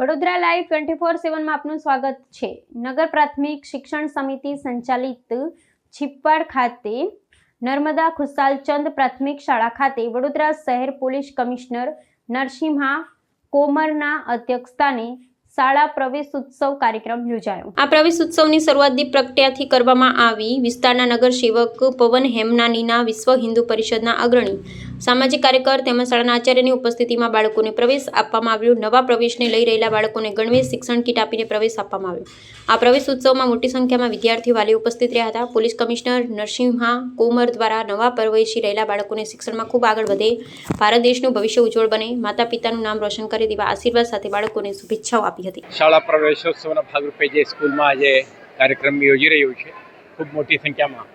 Vadodara live 24/7 માં આપનું સ્વાગત છે। નગર પ્રાથમિક શિક્ષણ સમિતિ સંચાલિત છીપવાડ ખાતે નર્મદા ખુશાલચંદ પ્રાથમિક શાળા ખાતે વડોદરા શહેર પોલીસ કમિશનર નરસિંહા કોમરના અધ્યક્ષસ્થાને શાળા પ્રવેશ ઉત્સવ કાર્યક્રમ યોજાયો। આ પ્રવેશ ઉત્સવની શરૂઆત દીપ પ્રગટ્યાથી કરવામાં આવી। વિસ્તારના નગર સેવક પવન હેમનાનીના વિશ્વ હિન્દુ પરિષદના અગ્રણી સામાજિક કાર્યકર તેમજ શાળાના આચાર્યની ઉપસ્થિતિમાં બાળકોને પ્રવેશ આપવામાં આવ્યો। નવા પ્રવેશને લઈ રહેલા બાળકોને ગણવેશ શિક્ષણ કીટ આપીને પ્રવેશ આપવામાં આવ્યો। આ પ્રવેશ ઉત્સવમાં મોટી સંખ્યામાં વિદ્યાર્થીઓ વાલીઓ ઉપસ્થિત રહ્યા હતા। પોલીસ કમિશનર નરસિંહા કોમર દ્વારા નવા પ્રવેશી રહેલા બાળકોને શિક્ષણમાં ખૂબ આગળ વધે, ભારત દેશનું ભવિષ્ય ઉજ્જવળ બને, માતા પિતાનું નામ રોશન કરે તેવા આશીર્વાદ સાથે બાળકોને શુભેચ્છાઓ આપી હતી। શાળા પ્રવેશોત્સવના ભાગરૂપે જે સ્કૂલમાં આજે કાર્યક્રમ યોજી રહ્યો છે, ખૂબ મોટી સંખ્યામાં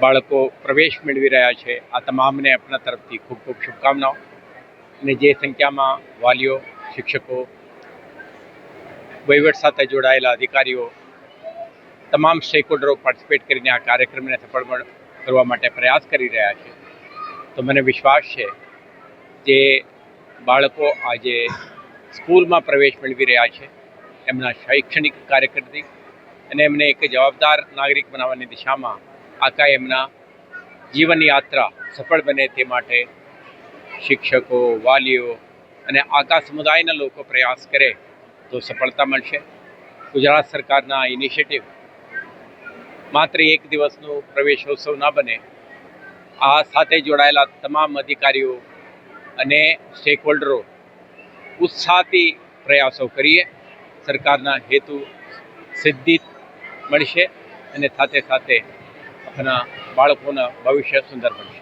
બાળકો પ્રવેશ મેળવી રહ્યા છે। આ તમામને આપણા તરફથી ખૂબ ખૂબ શુભકામનાઓ। અને જે સંખ્યામાં વાલીઓ, શિક્ષકો, વહીવટ સાથે જોડાયેલા અધિકારીઓ, તમામ સ્ટેકહોલ્ડરો પાર્ટિસિપેટ કરીને આ કાર્યક્રમને સફળ કરવા માટે પ્રયાસ કરી રહ્યા છે, તો મને વિશ્વાસ છે જે બાળકો આજે સ્કૂલમાં પ્રવેશ મેળવી રહ્યા છે એમના શૈક્ષણિક કાર્યકરથી અને એમને એક જવાબદાર નાગરિક બનાવવાની દિશામાં આખા એમના જીવન યાત્રા સફળ બને તે માટે શિક્ષકો, વાલીઓ અને આખા સમુદાયના લોકો પ્રયાસ કરે તો સફળતા મળશે। ગુજરાત સરકારના ઇનિશિયેટિવ માત્ર એક દિવસનો પ્રવેશોત્સવ ના બને, આ સાથે જોડાયેલા તમામ અધિકારીઓ અને સ્ટેકહોલ્ડરો ઉત્સાહથી પ્રયાસો કરીએ, સરકારના હેતુ સિદ્ધિ મળશે અને સાથે સાથે આપણા બાળકોના ભવિષ્ય સુંદર બનશે।